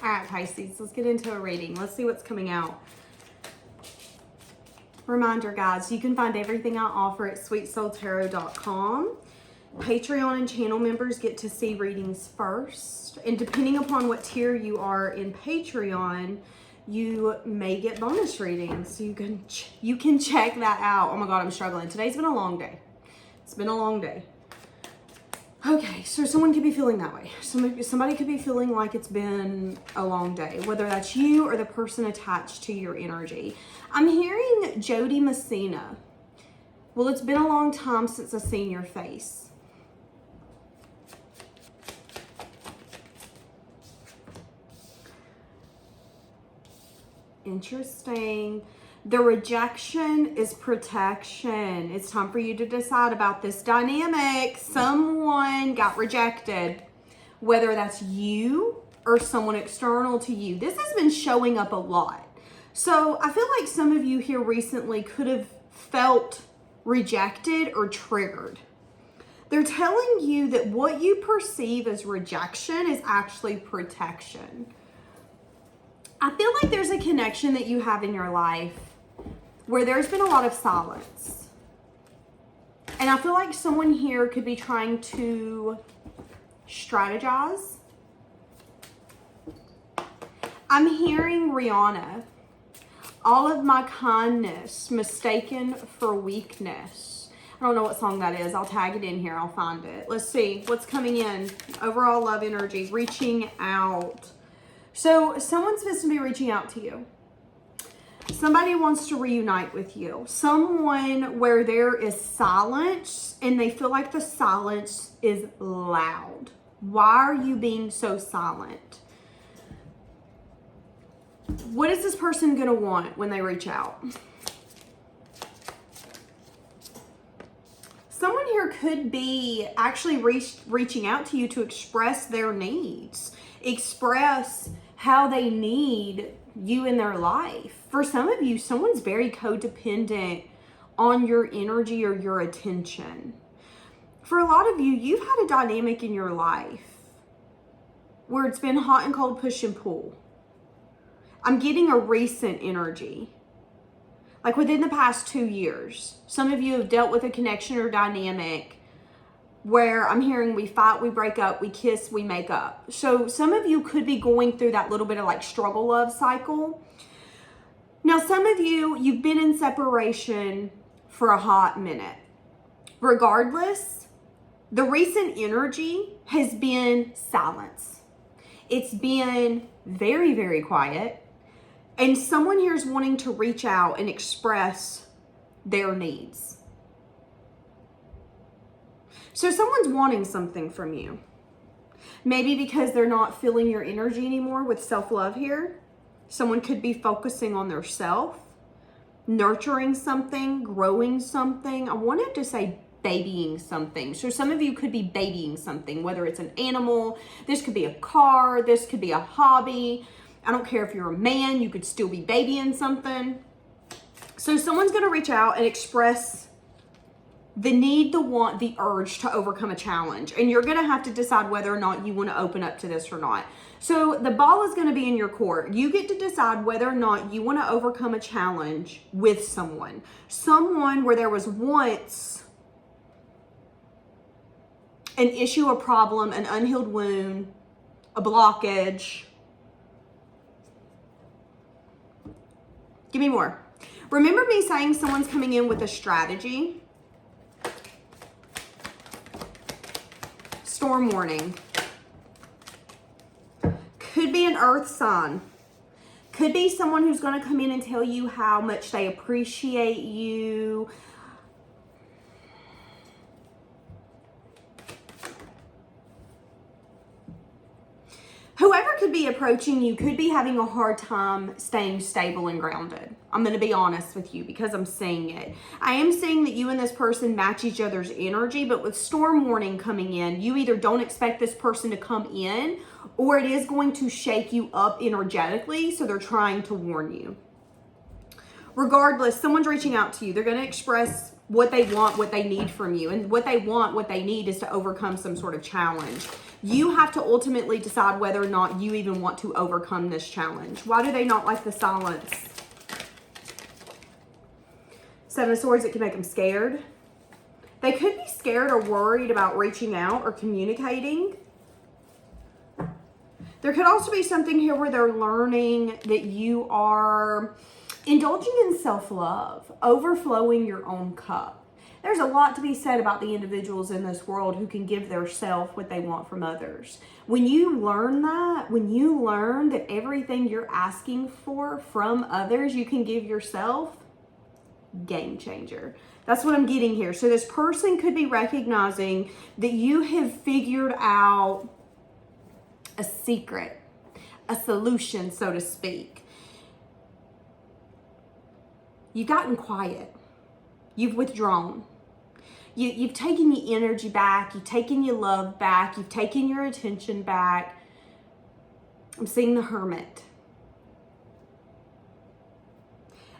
All right, Pisces, let's get into a reading. Let's see what's coming out. Reminder, guys, you can find everything I offer at sweetsoultarot.com. Patreon and channel members get to see readings first. And depending upon what tier you are in Patreon, you may get bonus readings. So you can check that out. Oh my God, I'm struggling. Today's been a long day. It's been a long day. Okay, so someone could be feeling that way. Somebody could be feeling like it's been a long day, whether that's you or the person attached to your energy. I'm hearing Jody Messina. Well, it's been a long time since I've seen your face. Interesting. The rejection is protection. It's time for you to decide about this dynamic. Someone got rejected, whether that's you or someone external to you. This has been showing up a lot. So I feel like some of you here recently could have felt rejected or triggered. They're telling you that what you perceive as rejection is actually protection. I feel like there's a connection that you have in your life where there's been a lot of silence. And I feel like someone here could be trying to strategize. I'm hearing Rihanna. All of my kindness mistaken for weakness. I don't know what song that is. I'll tag it in here. I'll find it. Let's see what's coming in. Overall love energy, reaching out. So someone's supposed to be reaching out to you. Somebody wants to reunite with you. Someone where there is silence and they feel like the silence is loud. Why are you being so silent? What is this person going to want when they reach out? Someone here could be actually reaching out to you to express their needs. Express how they need you in their life. For some of you, someone's very codependent on your energy or your attention. For a lot of you, you've had a dynamic in your life where it's been hot and cold, push and pull. I'm getting a recent energy. Like within the past 2 years, some of you have dealt with a connection or dynamic where I'm hearing we fight, we break up, we kiss, we make up. So some of you could be going through that little bit of like struggle love cycle. Now, some of you, you've been in separation for a hot minute. Regardless, the recent energy has been silence. It's been very, very quiet. And someone here is wanting to reach out and express their needs. So someone's wanting something from you. Maybe because they're not feeling your energy anymore with self-love here. Someone could be focusing on their self, nurturing something, growing something. I wanted to say babying something. So some of you could be babying something, whether it's an animal, this could be a car, this could be a hobby. I don't care if you're a man, you could still be babying something. So someone's going to reach out and express the need, the want, the urge to overcome a challenge. And you're going to have to decide whether or not you want to open up to this or not. So the ball is going to be in your court. You get to decide whether or not you want to overcome a challenge with someone. Someone where there was once an issue, a problem, an unhealed wound, a blockage. Give me more. Remember me saying someone's coming in with a strategy? Storm warning. Could be an earth sign. Could be someone who's going to come in and tell you how much they appreciate you. Whoever could be approaching you could be having a hard time staying stable and grounded. I'm going to be honest with you because I'm seeing it. I am seeing that you and this person match each other's energy, but with storm warning coming in, you either don't expect this person to come in or it is going to shake you up energetically, so they're trying to warn you. Regardless, someone's reaching out to you. They're going to express what they want, what they need from you. And what they want, what they need is to overcome some sort of challenge. You have to ultimately decide whether or not you even want to overcome this challenge. Why do they not like the silence? Seven of Swords, it can make them scared. They could be scared or worried about reaching out or communicating. There could also be something here where they're learning that you are indulging in self-love, overflowing your own cup. There's a lot to be said about the individuals in this world who can give their self what they want from others. When you learn that, when you learn that everything you're asking for from others, you can give yourself, game changer. That's what I'm getting here. So this person could be recognizing that you have figured out a secret, a solution, so to speak. You've gotten quiet. You've withdrawn. You've taken your energy back. You've taken your love back. You've taken your attention back. I'm seeing the Hermit.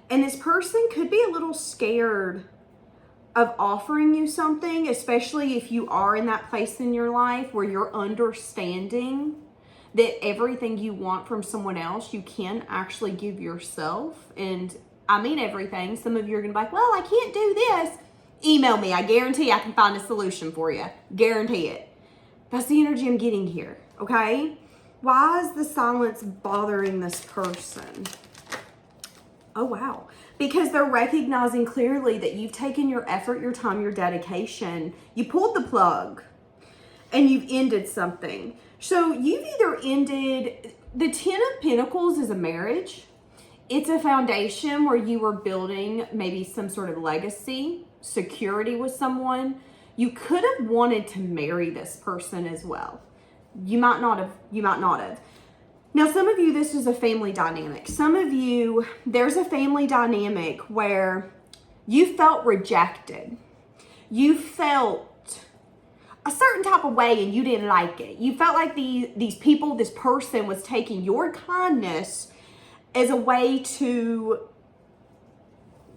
And this person could be a little scared of offering you something, especially if you are in that place in your life where you're understanding that everything you want from someone else, you can actually give yourself. And I mean everything. Some of you are going to be like, well, I can't do this. Email me. I guarantee I can find a solution for you. Guarantee it. That's the energy I'm getting here, okay? Why is the silence bothering this person? Oh, wow. Because they're recognizing clearly that you've taken your effort, your time, your dedication. You pulled the plug and you've ended something. So you've either ended, the Ten of Pentacles is a marriage. It's a foundation where you were building maybe some sort of legacy, security with someone. You could have wanted to marry this person as well. You might not have. Now, some of you, this is a family dynamic. Some of you, there's a family dynamic where you felt rejected. You felt a certain type of way and you didn't like it. You felt like these people, this person was taking your kindness as a way to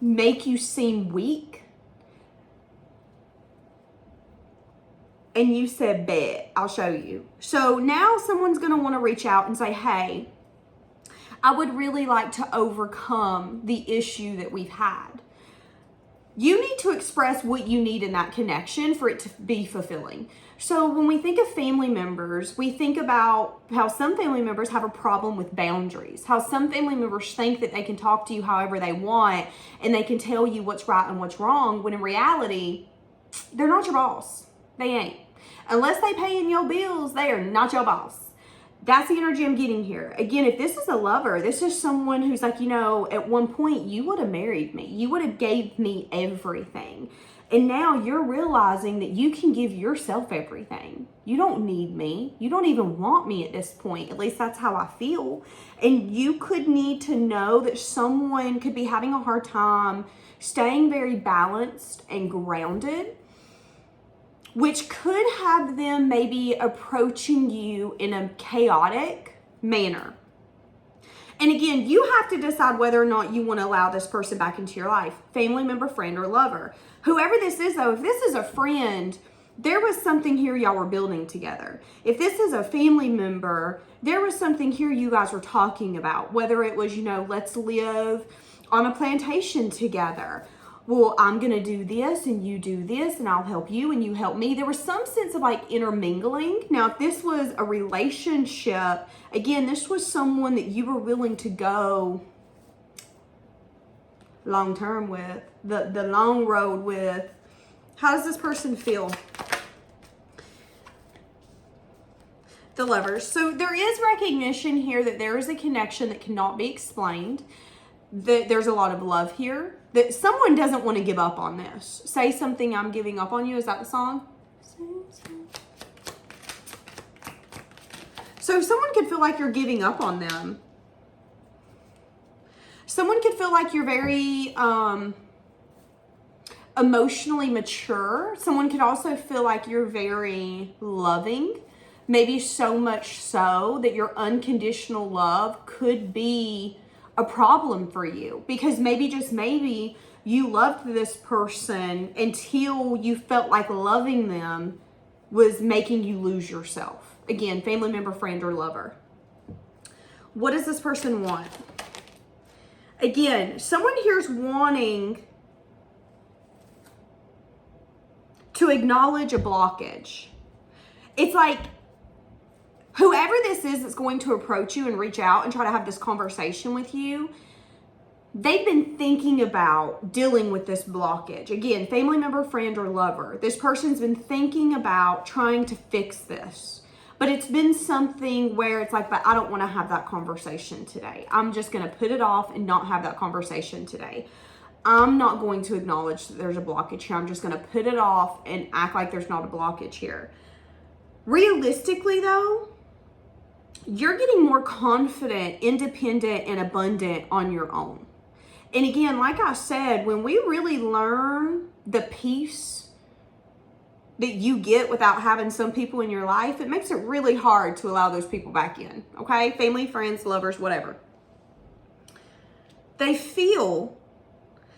make you seem weak. And you said, bet, I'll show you. So now someone's going to want to reach out and say, hey, I would really like to overcome the issue that we've had. You need to express what you need in that connection for it to be fulfilling. So when we think of family members, we think about how some family members have a problem with boundaries, how some family members think that they can talk to you however they want and they can tell you what's right and what's wrong, when in reality, they're not your boss. They ain't. Unless they paying your bills, they are not your boss. That's the energy I'm getting here. Again, if this is a lover, this is someone who's like, you know, at one point you would have married me. You would have gave me everything. And now you're realizing that you can give yourself everything. You don't need me. You don't even want me at this point. At least that's how I feel. And you could need to know that someone could be having a hard time staying very balanced and grounded, which could have them maybe approaching you in a chaotic manner. And again, you have to decide whether or not you want to allow this person back into your life. Family member, friend, or lover. Whoever this is, though, if this is a friend, there was something here y'all were building together. If this is a family member, there was something here you guys were talking about. Whether it was, you know, let's live on a plantation together. Well, I'm going to do this and you do this and I'll help you and you help me. There was some sense of like intermingling. Now, if this was a relationship, again, this was someone that you were willing to go long term with, the long road with. How does this person feel? The Lovers. So there is recognition here that there is a connection that cannot be explained. That there's a lot of love here. That someone doesn't want to give up on this. Say something, I'm giving up on you. Is that the song? So someone could feel like you're giving up on them. Someone could feel like you're very emotionally mature. Someone could also feel like you're very loving. Maybe so much so that your unconditional love could be a problem for you, because maybe, just maybe, you loved this person until you felt like loving them was making you lose yourself. Again, family member, friend, or lover. What does this person want? Again, someone here is wanting to acknowledge a blockage. It's like whoever this is that's going to approach you and reach out and try to have this conversation with you, they've been thinking about dealing with this blockage. Again, family member, friend, or lover. This person's been thinking about trying to fix this. But it's been something where it's like, but I don't want to have that conversation today. I'm just going to put it off and not have that conversation today. I'm not going to acknowledge that there's a blockage here. I'm just going to put it off and act like there's not a blockage here. Realistically, though, you're getting more confident, independent, and abundant on your own. And again, like I said, when we really learn the peace that you get without having some people in your life, it makes it really hard to allow those people back in, okay? Family, friends, lovers, whatever. They feel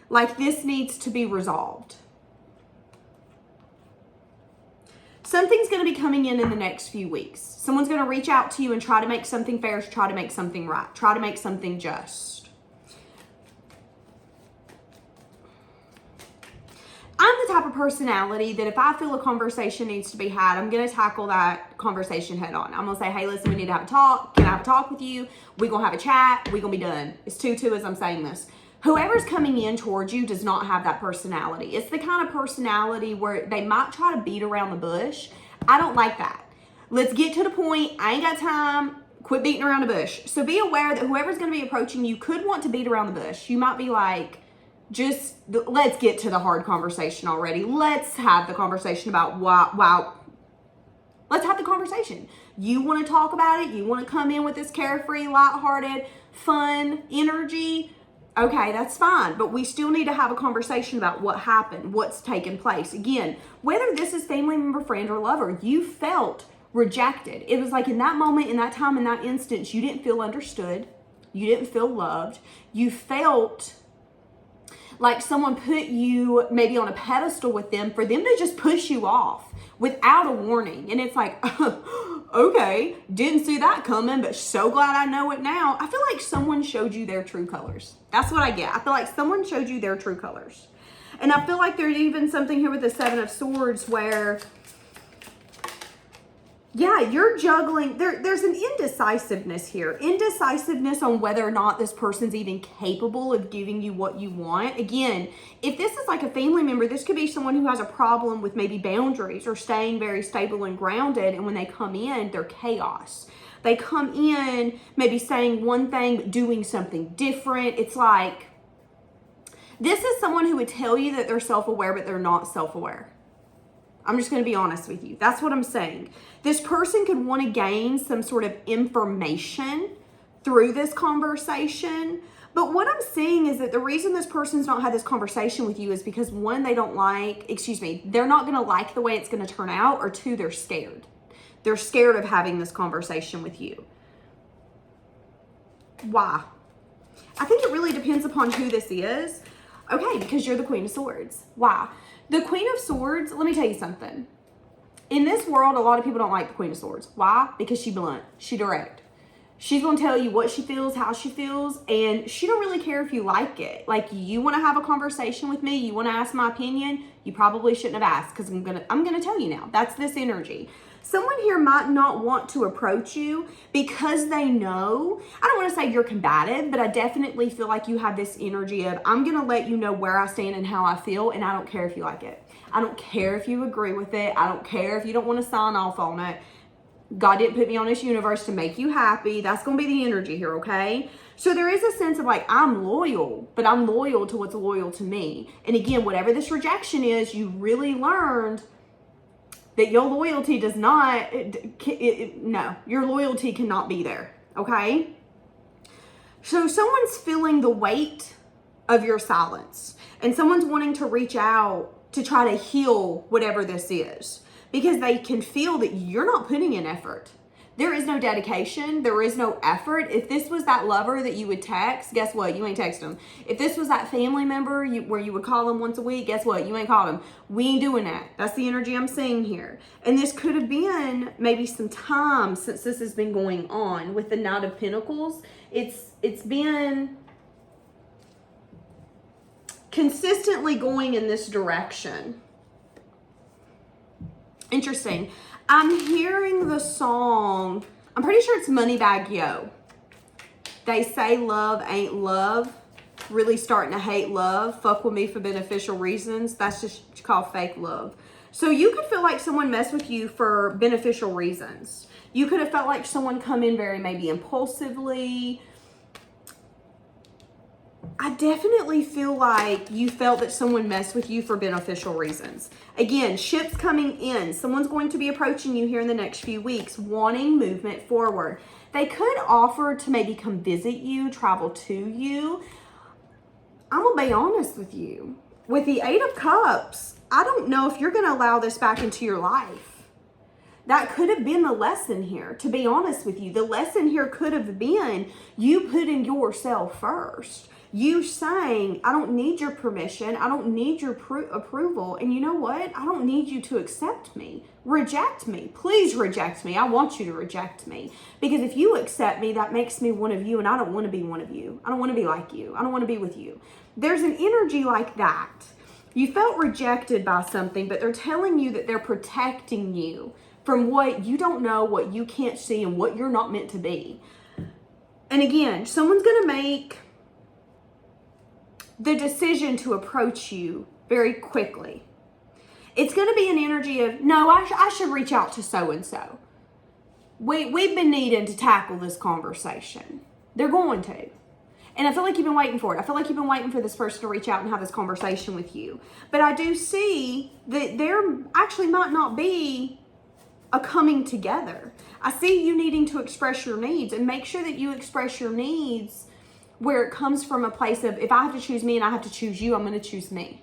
like this needs to be resolved. Something's going to be coming in the next few weeks. Someone's going to reach out to you and try to make something fair, try to make something right, try to make something just. I'm the type of personality that if I feel a conversation needs to be had, I'm going to tackle that conversation head on. I'm going to say, hey, listen, we need to have a talk. Can I have a talk with you? We're going to have a chat. We're going to be done. It's 2-2 as I'm saying this. Whoever's coming in towards you does not have that personality. It's the kind of personality where they might try to beat around the bush. I don't like that. Let's get to the point. I ain't got time. Quit beating around the bush. So be aware that whoever's going to be approaching you could want to beat around the bush. You might be like, just let's get to the hard conversation already. Let's have the conversation about wow. Let's have the conversation. You want to talk about it? You want to come in with this carefree, lighthearted, fun energy? Okay, that's fine. But we still need to have a conversation about what happened, what's taken place. Again, whether this is family member, friend, or lover, you felt rejected. It was like in that moment, in that time, in that instance, you didn't feel understood. You didn't feel loved. You felt like someone put you maybe on a pedestal with them for them to just push you off without a warning. And it's like, okay, didn't see that coming, but so glad I know it now. I feel like someone showed you their true colors. That's what I get. I feel like someone showed you their true colors. And I feel like there's even something here with the 7 of Swords where, yeah, you're juggling. There's an indecisiveness here. Indecisiveness on whether or not this person's even capable of giving you what you want. Again, if this is like a family member, this could be someone who has a problem with maybe boundaries or staying very stable and grounded. And when they come in, they're chaos. They come in maybe saying one thing, but doing something different. It's like, this is someone who would tell you that they're self-aware, but they're not self-aware. I'm just going to be honest with you. That's what I'm saying. This person could want to gain some sort of information through this conversation. But what I'm seeing is that the reason this person's not had this conversation with you is because one, they're not going to like the way it's going to turn out, or two, they're scared. They're scared of having this conversation with you. Why? I think it really depends upon who this is. Okay, because you're the Queen of Swords. Why? The Queen of Swords, let me tell you something. In this world, a lot of people don't like the Queen of Swords. Why? Because she's blunt. She's direct. She's going to tell you what she feels, how she feels, and she don't really care if you like it. Like, you want to have a conversation with me, you want to ask my opinion, you probably shouldn't have asked, because I'm gonna tell you now. That's this energy. Someone here might not want to approach you because they know, I don't want to say you're combative, but I definitely feel like you have this energy of, I'm going to let you know where I stand and how I feel, and I don't care if you like it. I don't care if you agree with it. I don't care if you don't want to sign off on it. God didn't put me on this universe to make you happy. That's going to be the energy here, okay? So there is a sense of like, I'm loyal, but I'm loyal to what's loyal to me. And again, whatever this rejection is, you really learned that your loyalty does not, no, your loyalty cannot be there, okay? So someone's feeling the weight of your silence, and someone's wanting to reach out to try to heal whatever this is, because they can feel that you're not putting in effort. There is no dedication. There is no effort. If this was that lover that you would text, guess what? You ain't text them. If this was that family member where you would call them once a week, guess what? You ain't called them. We ain't doing that. That's the energy I'm seeing here. And this could have been maybe some time since this has been going on with the Knight of Pentacles. It's been consistently going in this direction. Interesting. I'm hearing the song, I'm pretty sure it's Moneybag Yo. They say love ain't love. Really starting to hate love. Fuck with me for beneficial reasons. That's just called fake love. So you could feel like someone messed with you for beneficial reasons. You could have felt like someone come in very maybe impulsively. I definitely feel like you felt that someone messed with you for beneficial reasons. Again, ships coming in. Someone's going to be approaching you here in the next few weeks, wanting movement forward. They could offer to maybe come visit you, travel to you. I'm going to be honest with you. With the Eight of Cups, I don't know if you're going to allow this back into your life. That could have been the lesson here, to be honest with you. The lesson here could have been you putting yourself first. You saying, I don't need your permission. I don't need your approval. And you know what? I don't need you to accept me. Reject me. Please reject me. I want you to reject me. Because if you accept me, that makes me one of you. And I don't want to be one of you. I don't want to be like you. I don't want to be with you. There's an energy like that. You felt rejected by something, but they're telling you that they're protecting you from what you don't know, what you can't see, and what you're not meant to be. And again, someone's going to make the decision to approach you very quickly. It's going to be an energy of, no, I should reach out to so-and-so. We've been needing to tackle this conversation. They're going to. And I feel like you've been waiting for it. I feel like you've been waiting for this person to reach out and have this conversation with you. But I do see that there actually might not be a coming together. I see you needing to express your needs, and make sure that you express your needs where it comes from a place of, if I have to choose me and I have to choose you, I'm going to choose me.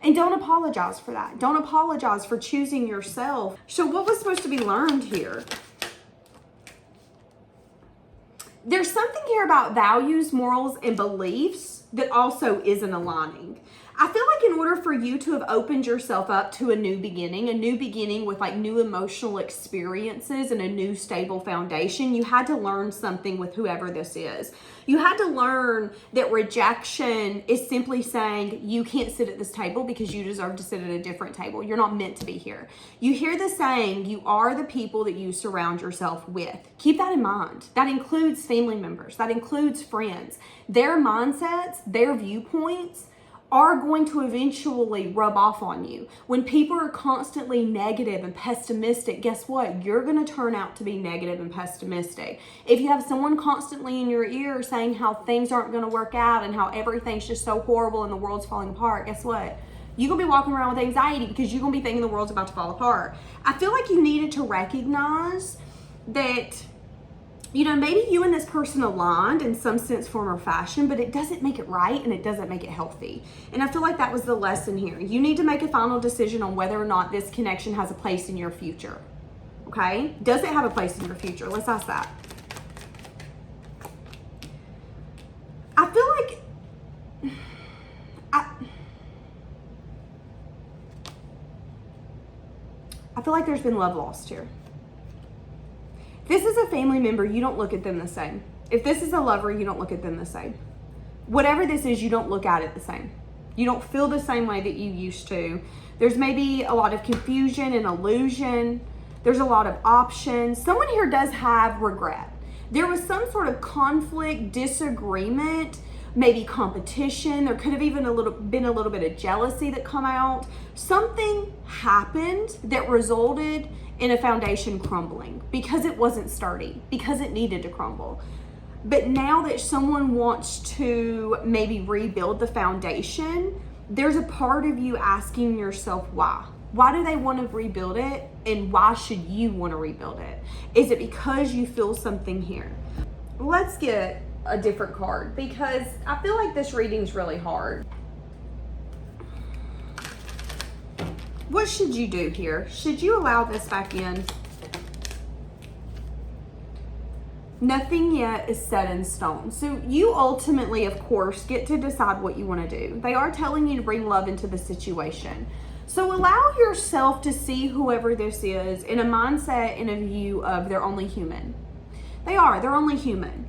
And don't apologize for that. Don't apologize for choosing yourself. So what was supposed to be learned here? There's something here about values, morals, and beliefs that also isn't aligning. I feel like in order for you to have opened yourself up to a new beginning with like new emotional experiences and a new stable foundation, you had to learn something with whoever this is. You had to learn that rejection is simply saying you can't sit at this table because you deserve to sit at a different table. You're not meant to be here. You hear the saying, you are the people that you surround yourself with. Keep that in mind. That includes family members. That includes friends. Their mindsets, their viewpoints are going to eventually rub off on you. When people are constantly negative and pessimistic, guess what? You're going to turn out to be negative and pessimistic. If you have someone constantly in your ear saying how things aren't going to work out and how everything's just so horrible and the world's falling apart, guess what? You're going to be walking around with anxiety because you're going to be thinking the world's about to fall apart. I feel like you needed to recognize that, you know, maybe you and this person aligned in some sense, form, or fashion, but it doesn't make it right and it doesn't make it healthy. And I feel like that was the lesson here. You need to make a final decision on whether or not this connection has a place in your future. Okay? Does it have a place in your future? Let's ask that. I feel like I feel like there's been love lost here. This is a family member, you don't look at them the same. If this is a lover, you don't look at them the same. Whatever this is, you don't look at it the same. You don't feel the same way that you used to. There's maybe a lot of confusion and illusion. There's a lot of options. Someone here does have regret. There was some sort of conflict, disagreement, maybe competition. There could have even been a little bit of jealousy that come out. Something happened that resulted in a foundation crumbling because it wasn't sturdy, because it needed to crumble. But now that someone wants to maybe rebuild the foundation, there's a part of you asking yourself why. Why do they want to rebuild it? And why should you want to rebuild it? Is it because you feel something here? Let's get a different card because I feel like this reading's really hard. What should you do here? Should you allow this back in? Nothing yet is set in stone. So you ultimately, of course, get to decide what you want to do. They are telling you to bring love into the situation. So allow yourself to see whoever this is in a mindset and a view of they're only human. They're only human.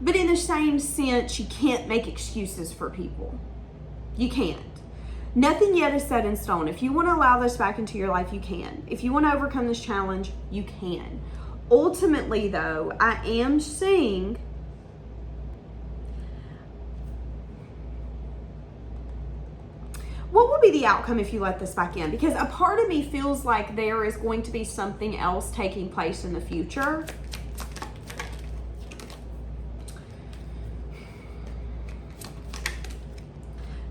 But in the same sense, you can't make excuses for people. You can't. Nothing yet is set in stone. If you want to allow this back into your life, you can. If you want to overcome this challenge, you can. Ultimately, though, I am seeing what will be the outcome if you let this back in? Because a part of me feels like there is going to be something else taking place in the future.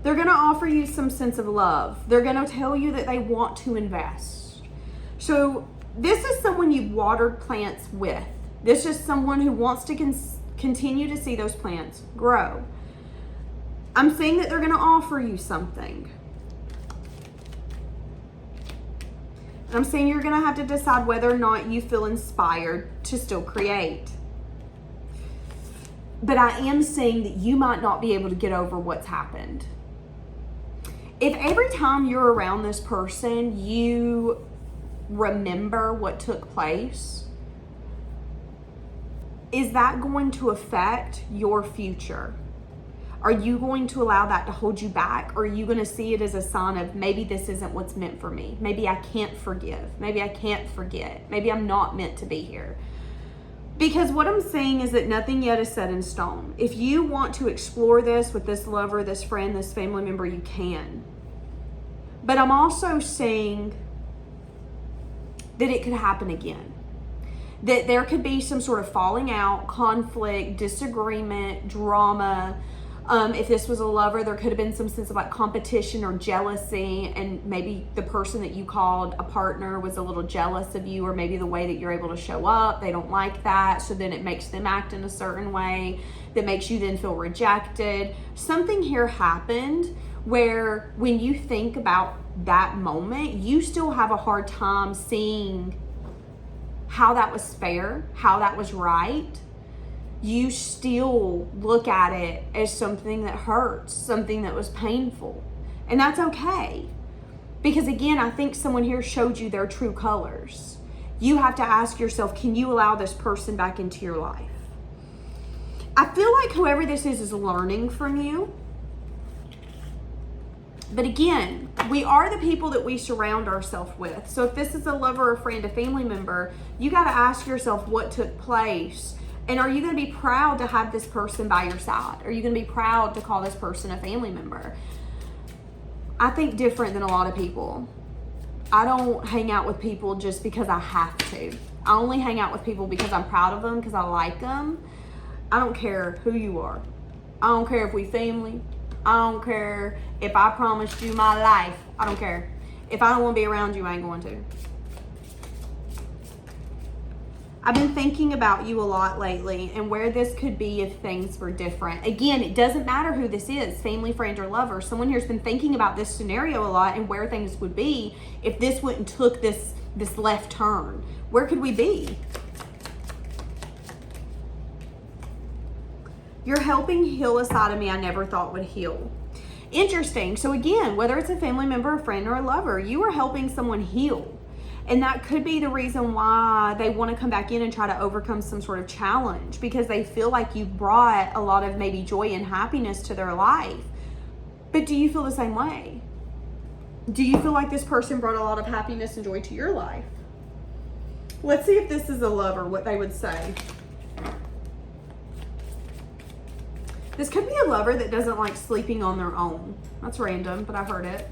They're going to offer you some sense of love. They're going to tell you that they want to invest. So this is someone you've watered plants with. This is someone who wants to continue to see those plants grow. I'm saying that they're going to offer you something. And I'm saying you're going to have to decide whether or not you feel inspired to still create. But I am saying that you might not be able to get over what's happened. If every time you're around this person, you remember what took place, is that going to affect your future? Are you going to allow that to hold you back? Or are you going to see it as a sign of maybe this isn't what's meant for me? Maybe I can't forgive. Maybe I can't forget. Maybe I'm not meant to be here. Because what I'm saying is that nothing yet is set in stone. If you want to explore this with this lover, this friend, this family member, you can. But I'm also saying that it could happen again. That there could be some sort of falling out, conflict, disagreement, drama. If this was a lover, there could have been some sense of like competition or jealousy, and maybe the person that you called a partner was a little jealous of you, or maybe the way that you're able to show up, they don't like that, so then it makes them act in a certain way that makes you then feel rejected. Something here happened where when you think about that moment, you still have a hard time seeing how that was fair, how that was right. You still look at it as something that hurts, something that was painful. And that's okay. Because again, I think someone here showed you their true colors. You have to ask yourself, can you allow this person back into your life? I feel like whoever this is learning from you. But again, we are the people that we surround ourselves with. So if this is a lover, a friend, a family member, you got to ask yourself what took place. And are you going to be proud to have this person by your side? Are you going to be proud to call this person a family member? I think different than a lot of people. I don't hang out with people just because I have to. I only hang out with people because I'm proud of them, because I like them. I don't care who you are. I don't care if we family. I don't care if I promised you my life. I don't care. If I don't want to be around you, I ain't going to. I've been thinking about you a lot lately and where this could be if things were different. Again, it doesn't matter who this is, family, friend, or lover. Someone here's been thinking about this scenario a lot and where things would be if this went and took this left turn. Where could we be? You're helping heal a side of me I never thought would heal. Interesting. So again, whether it's a family member, a friend, or a lover, you are helping someone heal. And that could be the reason why they want to come back in and try to overcome some sort of challenge, because they feel like you brought a lot of maybe joy and happiness to their life. But do you feel the same way? Do you feel like this person brought a lot of happiness and joy to your life? Let's see if this is a lover, what they would say. This could be a lover that doesn't like sleeping on their own. That's random, but I heard it.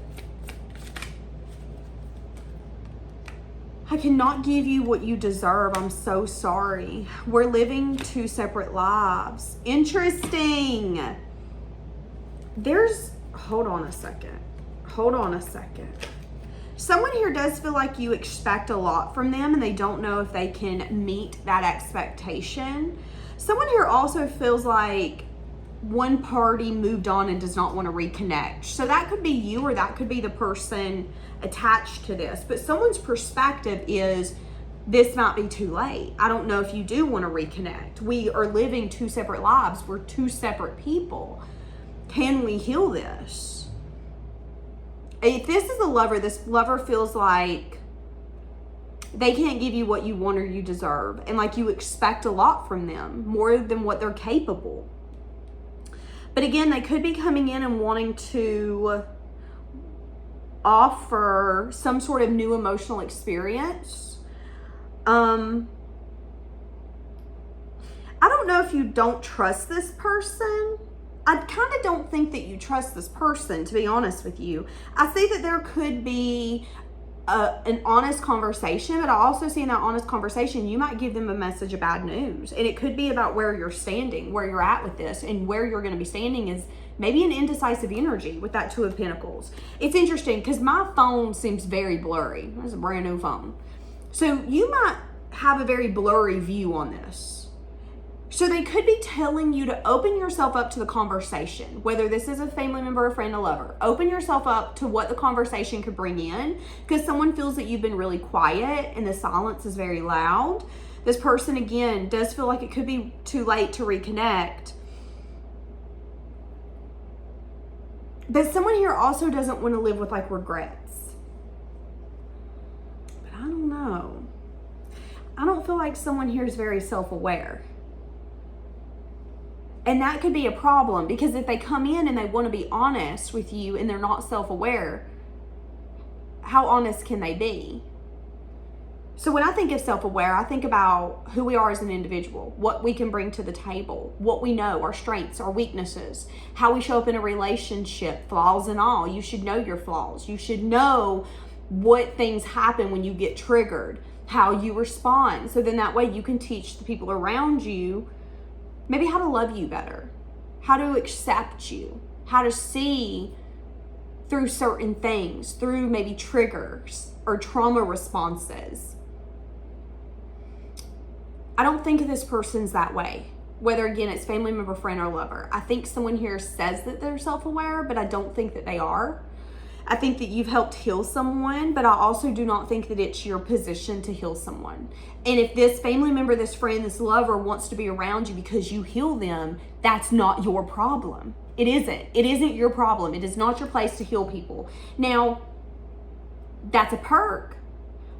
I cannot give you what you deserve. I'm so sorry. We're living two separate lives. Interesting. Hold on a second. Someone here does feel like you expect a lot from them and they don't know if they can meet that expectation. Someone here also feels like one party moved on and does not want to reconnect. So that could be you, or that could be the person attached to this. But someone's perspective is, this might be too late. I don't know if you do want to reconnect. We are living two separate lives. We're two separate people. Can we heal this? If this is a lover, this lover feels like they can't give you what you want or you deserve. And like you expect a lot from them, more than what they're capable. But again, they could be coming in and wanting to offer some sort of new emotional experience. I don't know if you don't trust this person. I kind of don't think that you trust this person, to be honest with you. I see that there could be an honest conversation, but I also see in that honest conversation, you might give them a message of bad news. And it could be about where you're standing, where you're at with this, and where you're going to be standing is maybe an indecisive energy with that Two of Pentacles. It's interesting because my phone seems very blurry. That's a brand new phone. So you might have a very blurry view on this. So they could be telling you to open yourself up to the conversation, whether this is a family member, a friend, a lover. Open yourself up to what the conversation could bring in, because someone feels that you've been really quiet and the silence is very loud. This person, again, does feel like it could be too late to reconnect. But someone here also doesn't want to live with like regrets. But I don't know. I don't feel like someone here is very self-aware. And that could be a problem, because if they come in and they want to be honest with you and they're not self-aware, how honest can they be? So when I think of self-aware, I think about who we are as an individual, what we can bring to the table, what we know, our strengths, our weaknesses, how we show up in a relationship, flaws and all. You should know your flaws. You should know what things happen when you get triggered, how you respond. So then that way you can teach the people around you maybe how to love you better, how to accept you, how to see through certain things, through maybe triggers or trauma responses. I don't think this person's that way, whether again it's family member, friend, or lover. I think someone here says that they're self-aware, but I don't think that they are. I think that you've helped heal someone, but I also do not think that it's your position to heal someone. And if this family member, this friend, this lover wants to be around you because you heal them, that's not your problem. It isn't. It isn't your problem. It is not your place to heal people. Now, that's a perk.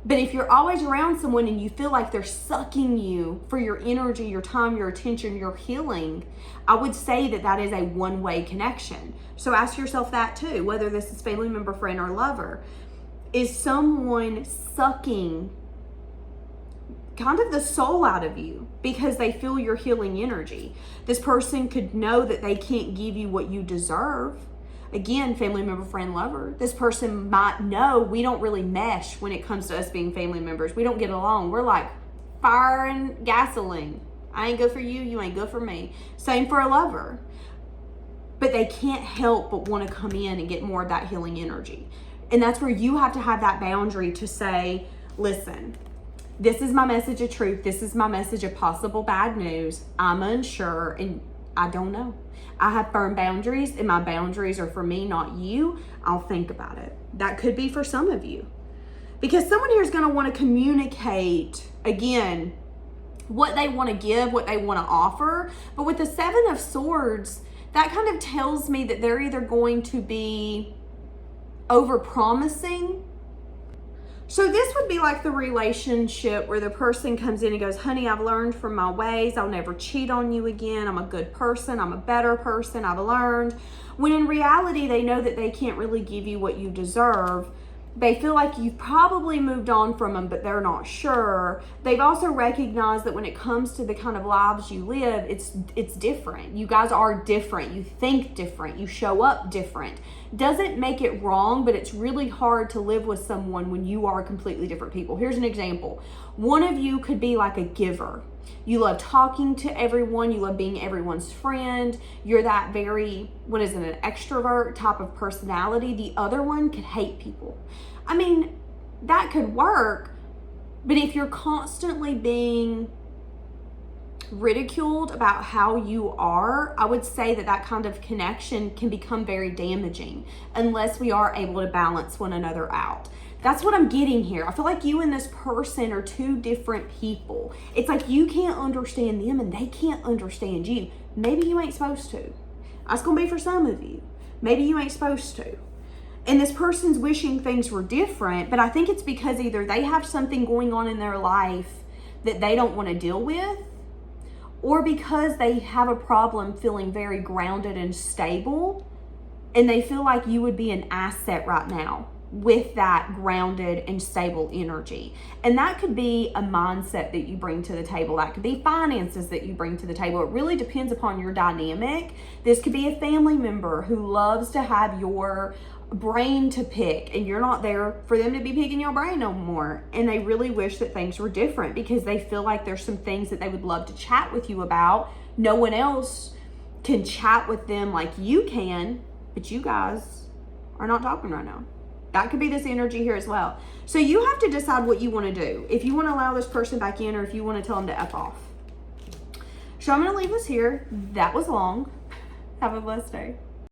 But if you're always around someone and you feel like they're sucking you for your energy, your time, your attention, your healing, I would say that that is a one-way connection. So ask yourself that too, whether this is family member, friend, or lover. Is someone sucking kind of the soul out of you because they feel your healing energy? This person could know that they can't give you what you deserve. Again, family member, friend, lover. This person might know we don't really mesh when it comes to us being family members. We don't get along. We're like fire and gasoline. I ain't good for you. You ain't good for me. Same for a lover. But they can't help but want to come in and get more of that healing energy. And that's where you have to have that boundary to say, listen, this is my message of truth. This is my message of possible bad news. I'm unsure and I don't know. I have firm boundaries and my boundaries are for me, not you. I'll think about it. That could be for some of you. Because someone here is going to want to communicate, again, what they want to give, what they want to offer. But with the Seven of Swords, that kind of tells me that they're either going to be over-promising. So this would be like the relationship where the person comes in and goes, honey, I've learned from my ways. I'll never cheat on you again. I'm a good person. I'm a better person. I've learned. When in reality, they know that they can't really give you what you deserve. They feel like you've probably moved on from them, but they're not sure. They've also recognized that when it comes to the kind of lives you live, it's different. You guys are different. You think different. You show up different. Doesn't make it wrong, but it's really hard to live with someone when you are completely different people. Here's an example. One of you could be like a giver. You love talking to everyone. You love being everyone's friend. You're that very, an extrovert type of personality. The other one could hate people. I mean, that could work, but if you're constantly being ridiculed about how you are, I would say that that kind of connection can become very damaging unless we are able to balance one another out. That's what I'm getting here. I feel like you and this person are two different people. It's like you can't understand them and they can't understand you. Maybe you ain't supposed to. That's going to be for some of you. Maybe you ain't supposed to. And this person's wishing things were different, but I think it's because either they have something going on in their life that they don't want to deal with, or because they have a problem feeling very grounded and stable, and they feel like you would be an asset right now with that grounded and stable energy. And that could be a mindset that you bring to the table. That could be finances that you bring to the table. It really depends upon your dynamic. This could be a family member who loves to have your brain to pick, and you're not there for them to be picking your brain no more, and they really wish that things were different because they feel like there's some things that they would love to chat with you about. No one else can chat with them like you can, but you guys are not talking right now. That could be this energy here as well. So you have to decide what you want to do. If you want to allow this person back in, or if you want to tell them to F off. So I'm going to leave this here. That was long. Have a blessed day.